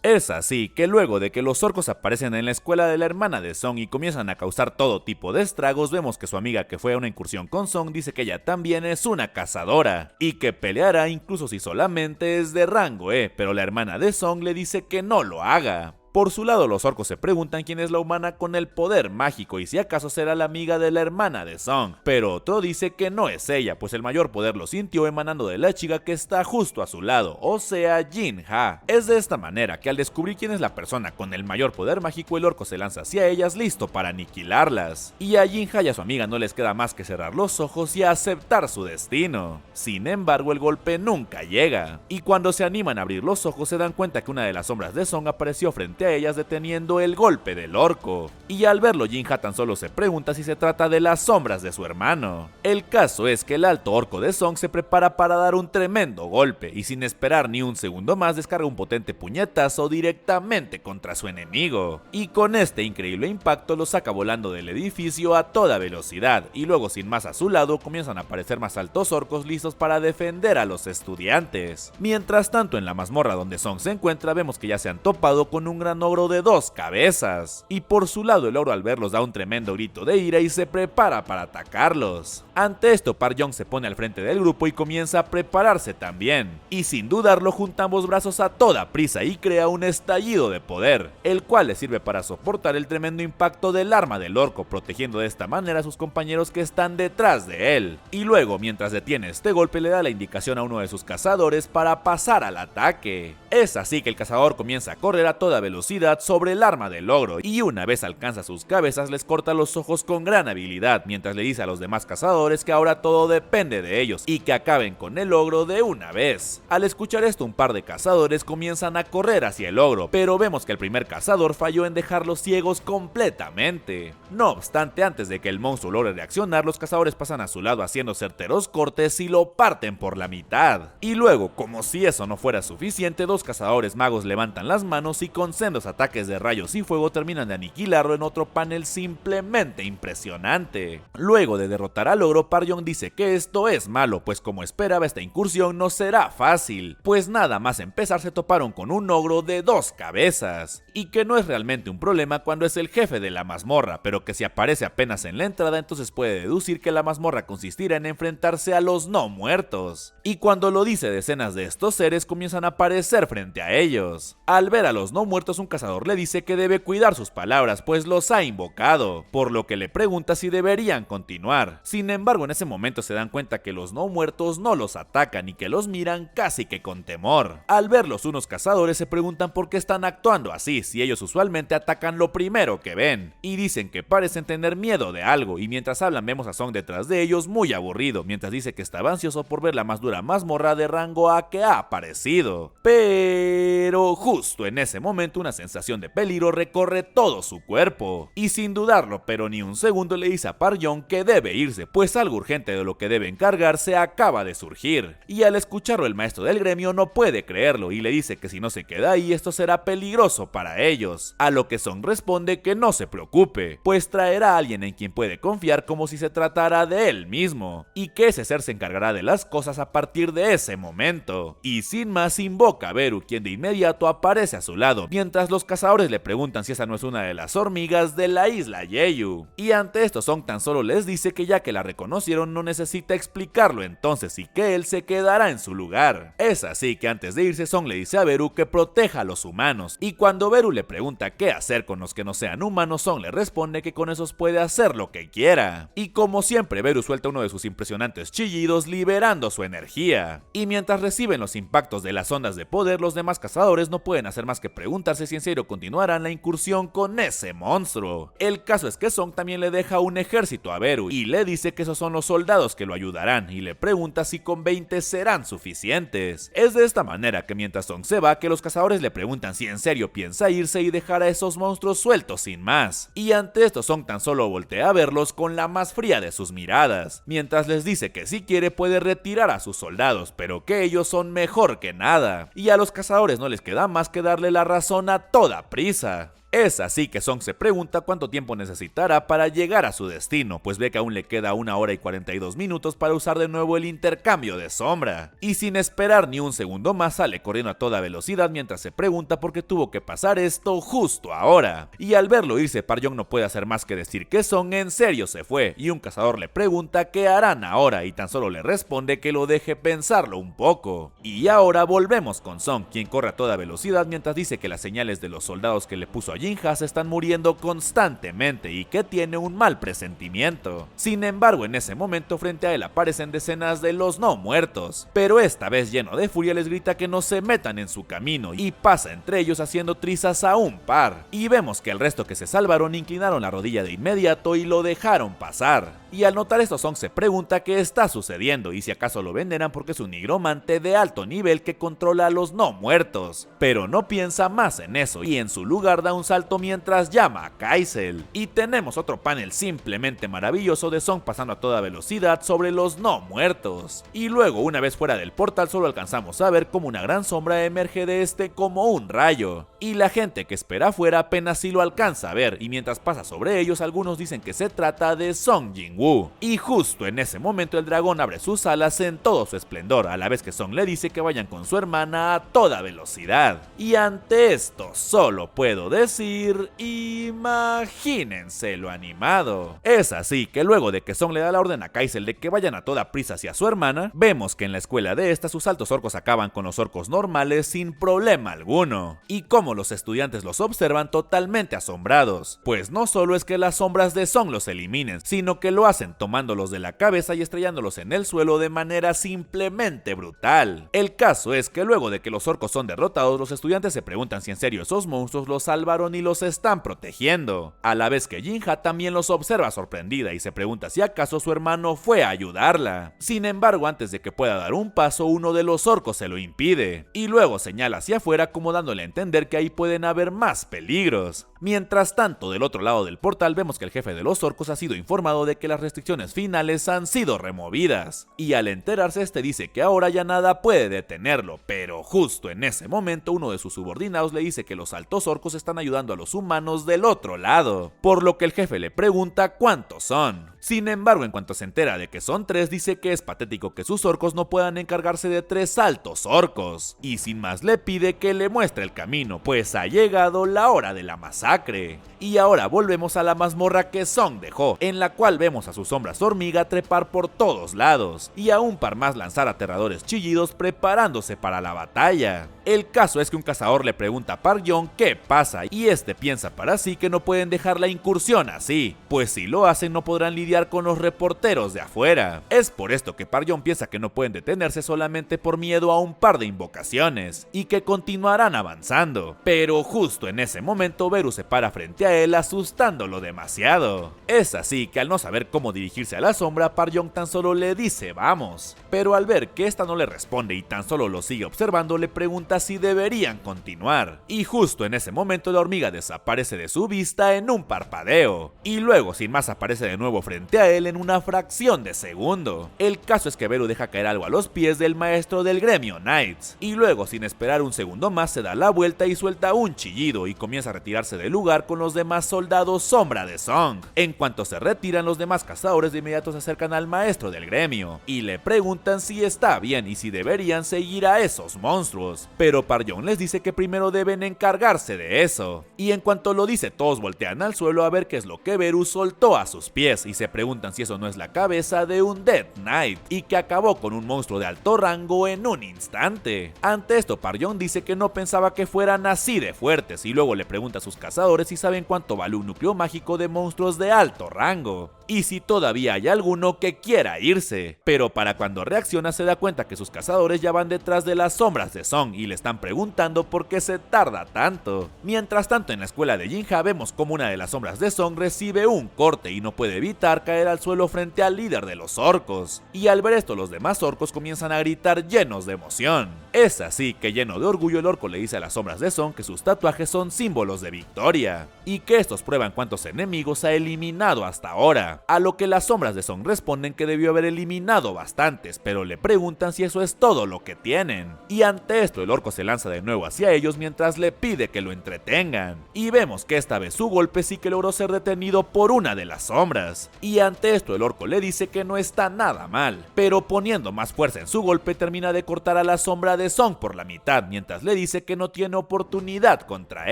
Es así que luego de que los orcos aparecen en la escuela de la hermana de Song y comienzan a causar todo tipo de estragos, vemos que su amiga que fue a una incursión con Song dice que ella también es una cazadora y que peleará incluso si solamente es de rango pero la hermana de Song le dice que no lo haga. Por su lado, los orcos se preguntan quién es la humana con el poder mágico y si acaso será la amiga de la hermana de Song, pero otro dice que no es ella, pues el mayor poder lo sintió emanando de la chica que está justo a su lado, o sea, Jin-ha. Es de esta manera que al descubrir quién es la persona con el mayor poder mágico, el orco se lanza hacia ellas listo para aniquilarlas, y a Jin-ha y a su amiga no les queda más que cerrar los ojos y aceptar su destino. Sin embargo, el golpe nunca llega, y cuando se animan a abrir los ojos se dan cuenta que una de las sombras de Song apareció frente a ellas deteniendo el golpe del orco, y al verlo Jin-ha tan solo se pregunta si se trata de las sombras de su hermano. El caso es que el alto orco de Song se prepara para dar un tremendo golpe, y sin esperar ni un segundo más descarga un potente puñetazo directamente contra su enemigo, y con este increíble impacto lo saca volando del edificio a toda velocidad, y luego sin más a su lado comienzan a aparecer más altos orcos listos para defender a los estudiantes. Mientras tanto, en la mazmorra donde Song se encuentra vemos que ya se han topado con un gran ogro de 2 cabezas, y por su lado el ogro al verlos da un tremendo grito de ira y se prepara para atacarlos. Ante esto, Park Jong se pone al frente del grupo y comienza a prepararse también, y sin dudarlo junta ambos brazos a toda prisa y crea un estallido de poder, el cual le sirve para soportar el tremendo impacto del arma del orco, protegiendo de esta manera a sus compañeros que están detrás de él, y luego mientras detiene este golpe le da la indicación a uno de sus cazadores para pasar al ataque. Es así que el cazador comienza a correr a toda velocidad sobre el arma del ogro, y una vez alcanza sus cabezas les corta los ojos con gran habilidad, mientras le dice a los demás cazadores que ahora todo depende de ellos y que acaben con el ogro de una vez. Al escuchar esto, un par de cazadores comienzan a correr hacia el ogro, pero vemos que el primer cazador falló en dejarlos ciegos completamente. No obstante, antes de que el monstruo logre reaccionar, los cazadores pasan a su lado haciendo certeros cortes y lo parten por la mitad. Y luego, como si eso no fuera suficiente, dos cazadores magos levantan las manos y con sendos ataques de rayos y fuego terminan de aniquilarlo en otro panel simplemente impresionante. Luego de derrotar al ogro, Park Jong dice que esto es malo, pues como esperaba esta incursión no será fácil, pues nada más empezar se toparon con un ogro de 2 cabezas, y que no es realmente un problema cuando es el jefe de la mazmorra, pero que si aparece apenas en la entrada entonces puede deducir que la mazmorra consistirá en enfrentarse a los no muertos, y cuando lo dice decenas de estos seres comienzan a aparecer frente a ellos. Al ver a los no muertos, un cazador le dice que debe cuidar sus palabras pues los ha invocado, por lo que le pregunta si deberían continuar. Sin embargo, en ese momento se dan cuenta que los no muertos no los atacan y que los miran casi que con temor. Al verlos, unos cazadores se preguntan por qué están actuando así, si ellos usualmente atacan lo primero que ven, y dicen que parecen tener miedo de algo, y mientras hablan vemos a Song detrás de ellos muy aburrido, mientras dice que estaba ansioso por ver la más dura mazmorra de rango A que ha aparecido. Pero justo en ese momento una sensación de peligro recorre todo su cuerpo, y sin dudarlo pero ni un segundo le dice a Park Jong que debe irse, pues algo urgente de lo que debe encargarse acaba de surgir, y al escucharlo el maestro del gremio no puede creerlo y le dice que si no se queda ahí esto será peligroso para ellos, a lo que Song responde que no se preocupe, pues traerá a alguien en quien puede confiar como si se tratara de él mismo, y que ese ser se encargará de las cosas a partir de ese momento, y sin más invoca a Beru, quien de inmediato aparece a su lado, mientras los cazadores le preguntan si esa no es una de las hormigas de la isla Jeju, y ante esto Song tan solo les dice que ya que la reconocieron no necesita explicarlo entonces y que él se quedará en su lugar. Es así que antes de irse Song le dice a Beru que proteja a los humanos, y cuando Beru le pregunta qué hacer con los que no sean humanos, Song le responde que con esos puede hacer lo que quiera, y como siempre Beru suelta uno de sus impresionantes chillidos liberando su energía, y mientras reciben los impactos de las ondas de poder, los demás cazadores no pueden hacer más que preguntarse si en serio continuarán la incursión con ese monstruo. El caso es que Song también le deja un ejército a Beru y le dice que esos son los soldados que lo ayudarán, y le pregunta si con 20 serán suficientes. Es de esta manera que mientras Song se va que los cazadores le preguntan si en serio piensa irse y dejar a esos monstruos sueltos sin más, y ante esto Song tan solo voltea a verlos con la más fría de sus miradas, mientras les dice que si quiere puede retirar a sus soldados, pero que ellos son mejor que nada, y a los cazadores no les queda más que darle la razón a toda prisa. Es así que Song se pregunta cuánto tiempo necesitará para llegar a su destino, pues ve que aún le queda 1 hora y 42 minutos para usar de nuevo el intercambio de sombra. Y sin esperar ni un segundo más sale corriendo a toda velocidad mientras se pregunta por qué tuvo que pasar esto justo ahora. Y al verlo irse, Park Young no puede hacer más que decir que Song en serio se fue, y un cazador le pregunta qué harán ahora y tan solo le responde que lo deje pensarlo un poco. Y ahora volvemos con Song, quien corre a toda velocidad mientras dice que las señales de los soldados que le puso a Jinja se están muriendo constantemente y que tiene un mal presentimiento. Sin embargo, en ese momento frente a él aparecen decenas de los no muertos, pero esta vez lleno de furia les grita que no se metan en su camino y pasa entre ellos haciendo trizas a un par. Y vemos que el resto que se salvaron inclinaron la rodilla de inmediato y lo dejaron pasar. Y al notar esto, Song se pregunta qué está sucediendo y si acaso lo venderan porque es un nigromante de alto nivel que controla a los no muertos. Pero no piensa más en eso y en su lugar da un salto mientras llama a Kaisel. Y tenemos otro panel simplemente maravilloso de Song pasando a toda velocidad sobre los no muertos. Y luego, una vez fuera del portal, solo alcanzamos a ver como una gran sombra emerge de este como un rayo. Y la gente que espera afuera apenas si lo alcanza a ver, y mientras pasa sobre ellos, algunos dicen que se trata de Song Jin-woo. Y justo en ese momento el dragón abre sus alas en todo su esplendor, a la vez que Song le dice que vayan con su hermana a toda velocidad. Y ante esto solo puedo decir, imagínense lo animado. Es así que luego de que Song le da la orden a Kaisel de que vayan a toda prisa hacia su hermana, vemos que en la escuela de esta sus altos orcos acaban con los orcos normales sin problema alguno. Y como los estudiantes los observan totalmente asombrados, pues no solo es que las sombras de Song los eliminen, sino que lo hacen tomándolos de la cabeza y estrellándolos en el suelo de manera simplemente brutal. El caso es que luego de que los orcos son derrotados, los estudiantes se preguntan si en serio esos monstruos los salvaron y los están protegiendo, a la vez que Jinja también los observa sorprendida y se pregunta si acaso su hermano fue a ayudarla. Sin embargo, antes de que pueda dar un paso, uno de los orcos se lo impide, y luego señala hacia afuera como dándole a entender que ahí pueden haber más peligros. Mientras tanto, del otro lado del portal vemos que el jefe de los orcos ha sido informado de que las restricciones finales han sido removidas, y al enterarse este dice que ahora ya nada puede detenerlo, pero justo en ese momento uno de sus subordinados le dice que los altos orcos están ayudando a los humanos del otro lado, por lo que el jefe le pregunta cuántos son. Sin embargo, en cuanto se entera de que son 3, dice que es patético que sus orcos no puedan encargarse de 3 altos orcos, y sin más le pide que le muestre el camino, pues ha llegado la hora de la masacre. Y ahora volvemos a la mazmorra que Song dejó, en la cual vemos a sus sombras hormiga trepar por todos lados, y a un par más lanzar aterradores chillidos preparándose para la batalla. El caso es que un cazador le pregunta a Park Young qué pasa, y este piensa para sí que no pueden dejar la incursión así, pues si lo hacen no podrán lidiar con los reporteros de afuera. Es por esto que Park Young piensa que no pueden detenerse solamente por miedo a un par de invocaciones, y que continuarán avanzando. Pero justo en ese momento Beru se para frente a él asustándolo demasiado. Es así que al no saber cómo dirigirse a la sombra, Park Young tan solo le dice vamos, pero al ver que esta no le responde y tan solo lo sigue observando, le pregunta si deberían continuar. Y justo en ese momento la hormiga desaparece de su vista en un parpadeo, y luego sin más aparece de nuevo frente a él en una fracción de segundo. El caso es que Beru deja caer algo a los pies del maestro del gremio Knights, y luego sin esperar un segundo más se da la vuelta y suelta un chillido y comienza a retirarse del lugar con los demás soldados sombra de Song. En cuanto se retiran, los demás cazadores de inmediato se acercan al maestro del gremio y le preguntan si está bien y si deberían seguir a esos monstruos, pero Park Young les dice que primero deben encargarse de eso. Y en cuanto lo dice, todos voltean al suelo a ver qué es lo que Beru soltó a sus pies y se preguntan si eso no es la cabeza de un Death Knight y que acabó con un monstruo de alto rango en un instante. Ante esto, Park Young dice que no pensaba que fueran así de fuertes y luego le pregunta a sus cazadores si saben cuánto vale un núcleo mágico de monstruos de alto rango y si todavía hay alguno que quiera irse, pero para cuando reacciona se da cuenta que sus cazadores ya van detrás de las sombras de Song y le están preguntando por qué se tarda tanto. Mientras tanto, en la escuela de Jinja vemos como una de las sombras de Song recibe un corte y no puede evitar dejar caer al suelo frente al líder de los orcos, y al ver esto los demás orcos comienzan a gritar llenos de emoción. Es así que lleno de orgullo el orco le dice a las sombras de Song que sus tatuajes son símbolos de victoria, y que estos prueban cuántos enemigos ha eliminado hasta ahora, a lo que las sombras de Song responden que debió haber eliminado bastantes, pero le preguntan si eso es todo lo que tienen, y ante esto el orco se lanza de nuevo hacia ellos mientras le pide que lo entretengan, y vemos que esta vez su golpe sí que logró ser detenido por una de las sombras, y ante esto el orco le dice que no está nada mal, pero poniendo más fuerza en su golpe termina de cortar a la sombra de Song por la mitad mientras le dice que no tiene oportunidad contra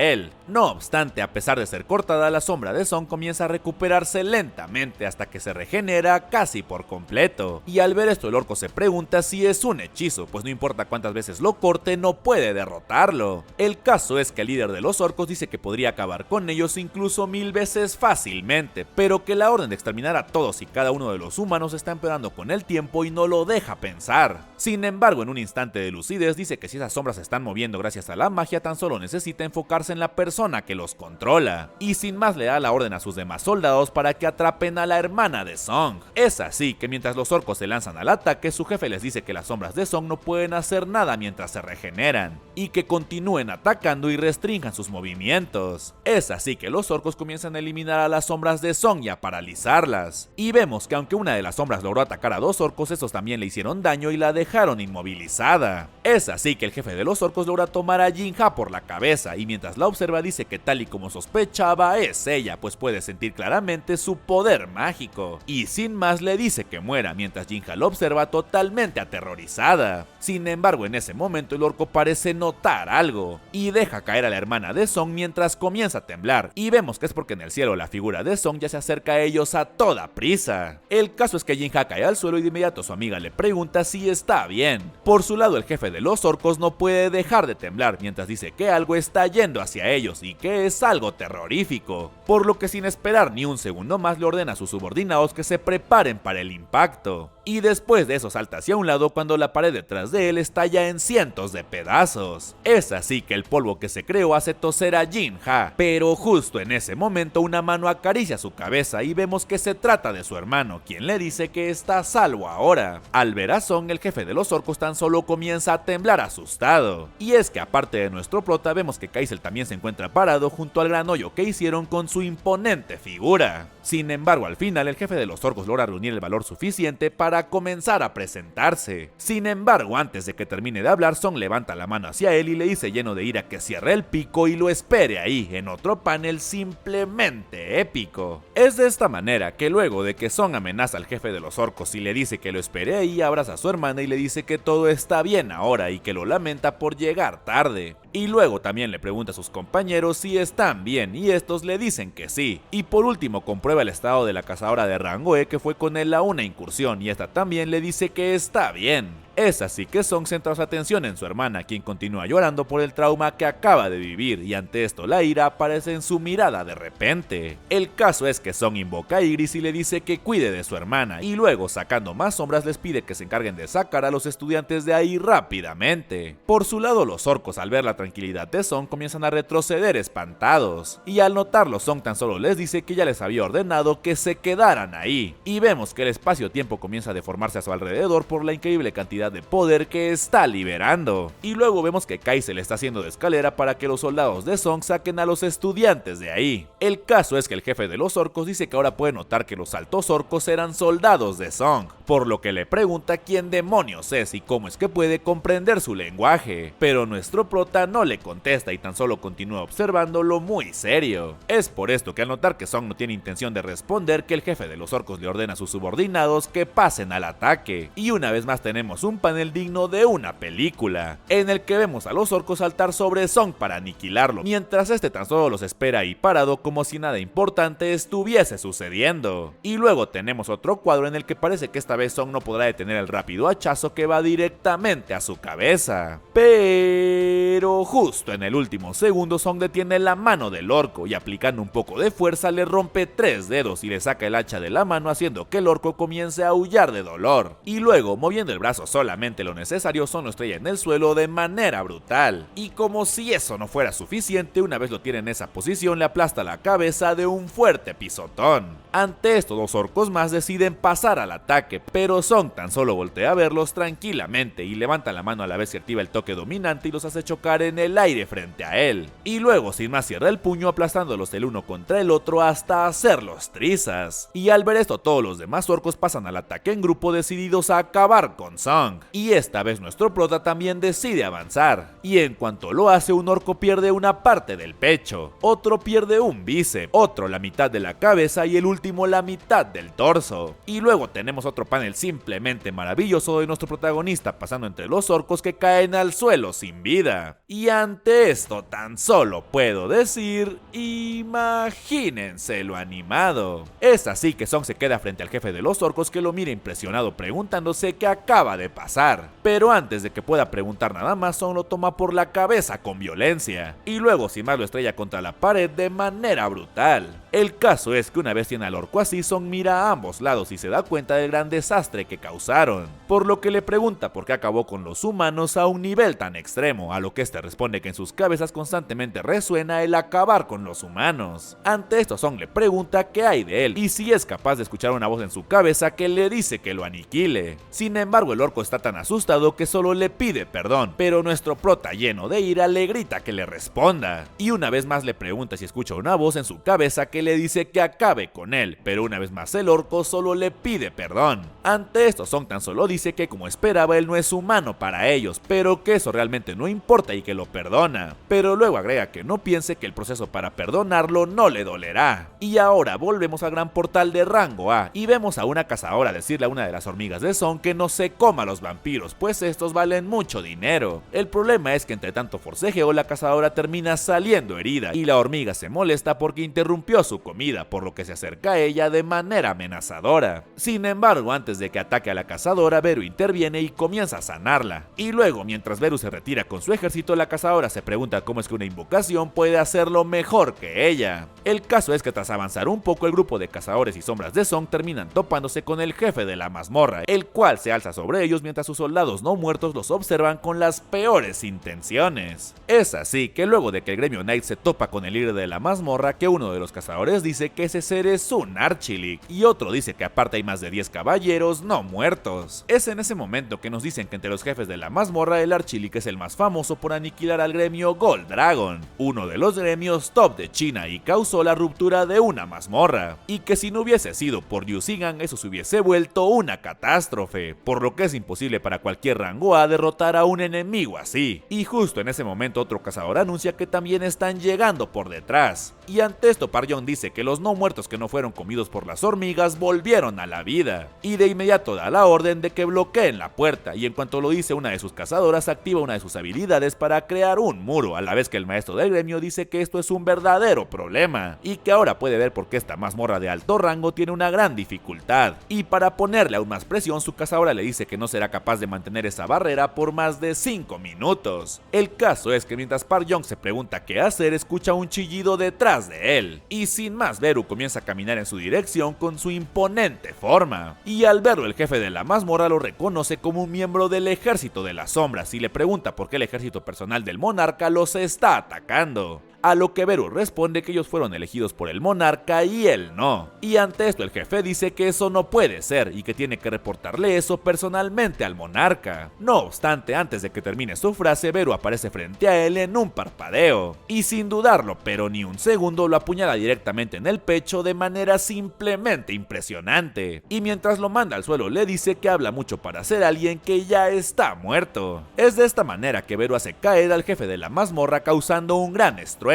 él. No obstante, a pesar de ser cortada, la sombra de Song comienza a recuperarse lentamente hasta que se regenera casi por completo, y al ver esto el orco se pregunta si es un hechizo, pues no importa cuántas veces lo corte no puede derrotarlo. El caso es que el líder de los orcos dice que podría acabar con ellos incluso 1000 veces fácilmente, pero que la orden de exterminar a todos y cada uno de los humanos está empeorando con el tiempo y no lo deja pensar. Sin embargo, en un instante de lucidez dice que si esas sombras se están moviendo gracias a la magia, tan solo necesita enfocarse en la persona que los controla, y sin más le da la orden a sus demás soldados para que atrapen a la hermana de Song. Es así que mientras los orcos se lanzan al ataque, su jefe les dice que las sombras de Song no pueden hacer nada mientras se regeneran, y que continúen atacando y restrinjan sus movimientos. Es así que los orcos comienzan a eliminar a las sombras de Song y a paralizarlas, y vemos que aunque una de las sombras logró atacar a dos orcos, estos también le hicieron daño y la dejaron inmovilizada. Es así que el jefe de los orcos logra tomar a Jinja por la cabeza, y mientras la observa dice que tal y como sospechaba es ella, pues puede sentir claramente su poder mágico, y sin más le dice que muera mientras Jinja lo observa totalmente aterrorizada. Sin embargo, en ese momento el orco parece notar algo, y deja caer a la hermana de Song mientras comienza a temblar, y vemos que es porque en el cielo la figura de Song ya se acerca a ellos a toda prisa. El caso es que Jinja cae al suelo y de inmediato su amiga le pregunta si está bien. Por su lado el jefe de los orcos no puede dejar de temblar mientras dice que algo está yendo hacia ellos y que es algo terrorífico, por lo que sin esperar ni un segundo más le ordena a sus subordinados que se preparen para el impacto, y después de eso salta hacia un lado cuando la pared detrás de él estalla en cientos de pedazos. Es así que el polvo que se creó hace toser a Jinja, pero justo en ese momento una mano acaricia su cabeza y vemos que se trata de su hermano, quien le dice que está a salvo ahora. Al ver a Song, el jefe de los orcos tan solo comienza a temblar asustado, y es que aparte de nuestro prota vemos que Kai'Sel también se encuentra parado junto al gran hoyo que hicieron con su imponente figura. Sin embargo, al final el jefe de los orcos logra reunir el valor suficiente para comenzar a presentarse. Sin embargo, antes de que termine de hablar, Song levanta la mano hacia él y le dice lleno de ira que cierre el pico y lo espere ahí, en otro panel simplemente épico. Es de esta manera que luego de que Song amenaza al jefe de los orcos y le dice que lo espere ahí, abraza a su hermana y le dice que todo está bien ahora y que lo lamenta por llegar tarde. Y luego también le pregunta a sus compañeros si están bien y estos le dicen que sí. Y por último comprueba el estado de la cazadora de Rangoe que fue con él a una incursión y esta también le dice que está bien. Es así que Song centra su atención en su hermana, quien continúa llorando por el trauma que acaba de vivir, y ante esto la ira aparece en su mirada de repente. El caso es que Song invoca a Ygritte y le dice que cuide de su hermana, y luego sacando más sombras les pide que se encarguen de sacar a los estudiantes de ahí rápidamente. Por su lado los orcos, al ver la tranquilidad de Song, comienzan a retroceder espantados, y al notarlo Song tan solo les dice que ya les había ordenado que se quedaran ahí, y vemos que el espacio-tiempo comienza a deformarse a su alrededor por la increíble cantidad de poder que está liberando. Y luego vemos que Kai'Sel está haciendo de escalera para que los soldados de Song saquen a los estudiantes de ahí. El caso es que el jefe de los orcos dice que ahora puede notar que los altos orcos eran soldados de Song, por lo que le pregunta quién demonios es y cómo es que puede comprender su lenguaje, pero nuestro prota no le contesta y tan solo continúa observándolo muy serio. Es por esto que al notar que Song no tiene intención de responder, que el jefe de los orcos le ordena a sus subordinados que pasen al ataque, y una vez más tenemos un panel digno de una película, en el que vemos a los orcos saltar sobre Song para aniquilarlo, mientras este tan solo los espera ahí parado como si nada importante estuviese sucediendo. Y luego tenemos otro cuadro en el que parece que esta vez Song no podrá detener el rápido hachazo que va directamente a su cabeza. Pero justo en el último segundo Song detiene la mano del orco y aplicando un poco de fuerza le rompe 3 dedos y le saca el hacha de la mano, haciendo que el orco comience a aullar de dolor. Y luego, moviendo el brazo Song solamente lo necesario, Song lo estrella en el suelo de manera brutal. Y como si eso no fuera suficiente, una vez lo tiene en esa posición, le aplasta la cabeza de un fuerte pisotón. Ante esto, 2 orcos más deciden pasar al ataque, pero Song tan solo voltea a verlos tranquilamente y levanta la mano a la vez que activa el toque dominante y los hace chocar en el aire frente a él. Y luego sin más cierra el puño aplastándolos el uno contra el otro hasta hacerlos trizas. Y al ver esto, todos los demás orcos pasan al ataque en grupo decididos a acabar con Song. Y esta vez nuestro prota también decide avanzar. Y en cuanto lo hace, un orco pierde una parte del pecho, otro pierde un bíceps, otro la mitad de la cabeza y el último la mitad del torso. Y luego tenemos otro panel simplemente maravilloso de nuestro protagonista pasando entre los orcos que caen al suelo sin vida. Y ante esto tan solo puedo decir, imagínense lo animado. Es así que Song se queda frente al jefe de los orcos, que lo mira impresionado preguntándose qué acaba de pasar. Pero antes de que pueda preguntar nada más, Song lo toma por la cabeza con violencia y luego sin más lo estrella contra la pared de manera brutal. El caso es que una vez tiene al orco así, Song mira a ambos lados y se da cuenta del gran desastre que causaron, por lo que le pregunta por qué acabó con los humanos a un nivel tan extremo, a lo que este responde que en sus cabezas constantemente resuena el acabar con los humanos. Ante esto, Song le pregunta qué hay de él y si es capaz de escuchar una voz en su cabeza que le dice que lo aniquile. Sin embargo, el orco está tan asustado que solo le pide perdón, pero nuestro prota, lleno de ira, le grita que le responda. Y una vez más le pregunta si escucha una voz en su cabeza que le dice que acabe con él, pero una vez más el orco solo le pide perdón. Ante esto, Song tan solo dice que como esperaba, él no es humano para ellos, pero que eso realmente no importa y que lo perdona. Pero luego agrega que no piense que el proceso para perdonarlo no le dolerá. Y ahora volvemos al gran portal de rango A y vemos a una cazadora decirle a una de las hormigas de Song que no se coma a los vampiros, pues estos valen mucho dinero. El problema es que entre tanto forcejeo, la cazadora termina saliendo herida y la hormiga se molesta porque interrumpió su comida, por lo que se acerca a ella de manera amenazadora. Sin embargo, antes de que ataque a la cazadora, Beru interviene y comienza a sanarla. Y luego, mientras Beru se retira con su ejército, la cazadora se pregunta cómo es que una invocación puede hacerlo mejor que ella. El caso es que tras avanzar un poco, el grupo de cazadores y sombras de Song terminan topándose con el jefe de la mazmorra, el cual se alza sobre ellos mientras sus soldados no muertos los observan con las peores intenciones. Es así que luego de que el gremio Knight se topa con el líder de la mazmorra, que uno de los cazadores dice que ese ser es un Archilik y otro dice que aparte hay más de 10 caballeros no muertos. Es en ese momento que nos dicen que entre los jefes de la mazmorra, el Archilik es el más famoso por aniquilar al gremio Gold Dragon, uno de los gremios top de China, y causó la ruptura de una mazmorra, y que si no hubiese sido por Yu Xigan, eso se hubiese vuelto una catástrofe, por lo que es imposible para cualquier rango A derrotar a un enemigo así. Y justo en ese momento otro cazador anuncia que también están llegando por detrás, y ante esto Parjon dice que los no muertos que no fueron comidos por las hormigas volvieron a la vida, y de inmediato da la orden de que bloqueen la puerta, y en cuanto lo dice, una de sus cazadoras activa una de sus habilidades para crear un muro, a la vez que el maestro del gremio dice que esto es un verdadero problema, y que ahora puede ver por qué esta mazmorra de alto rango tiene una gran dificultad, y para ponerle aún más presión, su cazadora le dice que no será capaz de mantener esa barrera por más de 5 minutos. El caso es que mientras Parjon se pregunta qué hacer, escucha un chillido detrás de él, y sin más, Beru comienza a caminar en su dirección con su imponente forma, y al verlo el jefe de la mazmorra lo reconoce como un miembro del ejército de las sombras y le pregunta por qué el ejército personal del monarca los está atacando. A lo que Beru responde que ellos fueron elegidos por el monarca y él no. Y ante esto el jefe dice que eso no puede ser y que tiene que reportarle eso personalmente al monarca. No obstante, antes de que termine su frase, Beru aparece frente a él en un parpadeo. Y sin dudarlo, pero ni un segundo, lo apuñala directamente en el pecho de manera simplemente impresionante. Y mientras lo manda al suelo le dice que habla mucho para ser alguien que ya está muerto. Es de esta manera que Beru hace caer al jefe de la mazmorra causando un gran estruendo.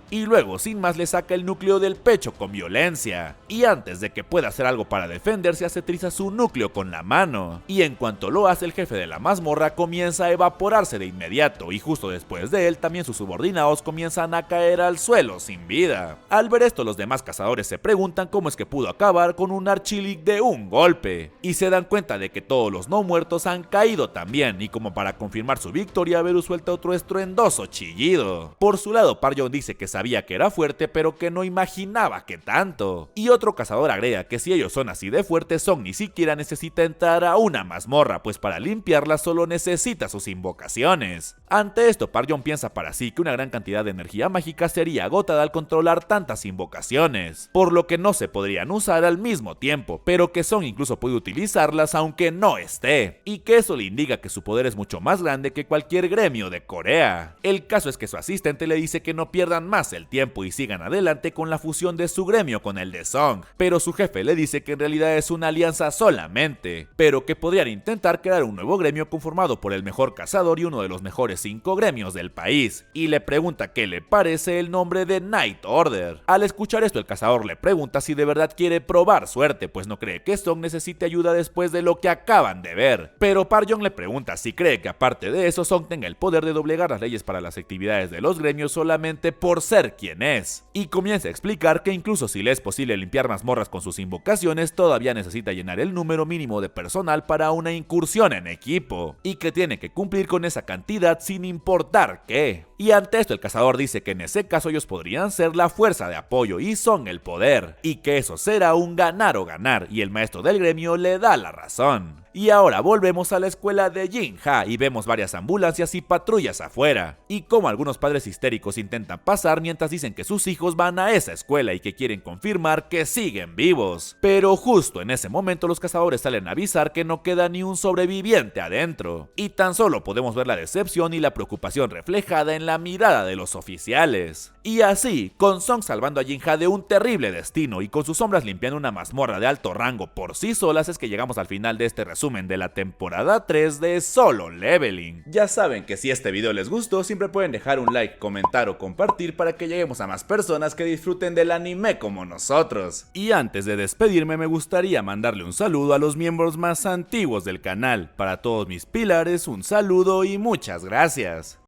Y luego sin más le saca el núcleo del pecho con violencia, y antes de que pueda hacer algo para defenderse hace triza su núcleo con la mano, y en cuanto lo hace el jefe de la mazmorra comienza a evaporarse de inmediato, y justo después de él también sus subordinados comienzan a caer al suelo sin vida. Al ver esto los demás cazadores se preguntan cómo es que pudo acabar con un Archilik de un golpe, y se dan cuenta de que todos los no muertos han caído también, y como para confirmar su victoria, Beru suelta otro estruendoso chillido. Por su lado, Parjon Parjon dice que sabía que era fuerte pero que no imaginaba que tanto. Y otro cazador agrega que si ellos son así de fuertes, Song ni siquiera necesita entrar a una mazmorra, pues para limpiarla solo necesita sus invocaciones. Ante esto, Parjon piensa para sí que una gran cantidad de energía mágica sería agotada al controlar tantas invocaciones, por lo que no se podrían usar al mismo tiempo, pero que Song incluso puede utilizarlas aunque no esté, y que eso le indica que su poder es mucho más grande que cualquier gremio de Corea. El caso es que su asistente le dice que no pierdan más el tiempo y sigan adelante con la fusión de su gremio con el de Song, pero su jefe le dice que en realidad es una alianza solamente, pero que podrían intentar crear un nuevo gremio conformado por el mejor cazador y uno de los mejores 5 gremios del país, y le pregunta qué le parece el nombre de Night Order. Al escuchar esto, el cazador le pregunta si de verdad quiere probar suerte, pues no cree que Song necesite ayuda después de lo que acaban de ver, pero Parjon le pregunta si cree que aparte de eso Song tenga el poder de doblegar las leyes para las actividades de los gremios solamente por ser quien es, y comienza a explicar que incluso si le es posible limpiar mazmorras con sus invocaciones, todavía necesita llenar el número mínimo de personal para una incursión en equipo, y que tiene que cumplir con esa cantidad sin importar qué. Y ante esto el cazador dice que en ese caso ellos podrían ser la fuerza de apoyo y Song el poder, y que eso será un ganar o ganar, y el maestro del gremio le da la razón. Y ahora volvemos a la escuela de Jinja y vemos varias ambulancias y patrullas afuera, y como algunos padres histéricos intentan pasar mientras dicen que sus hijos van a esa escuela y que quieren confirmar que siguen vivos. Pero justo en ese momento los cazadores salen a avisar que no queda ni un sobreviviente adentro, y tan solo podemos ver la decepción y la preocupación reflejada en la mirada de los oficiales. Y así, con Song salvando a Jinja de un terrible destino y con sus sombras limpiando una mazmorra de alto rango por sí solas, es que llegamos al final de este resumen de la temporada 3 de Solo Leveling. Ya saben que si este video les gustó, siempre pueden dejar un like, comentar o compartir para que lleguemos a más personas que disfruten del anime como nosotros. Y antes de despedirme, me gustaría mandarle un saludo a los miembros más antiguos del canal. Para todos mis pilares, un saludo y muchas gracias.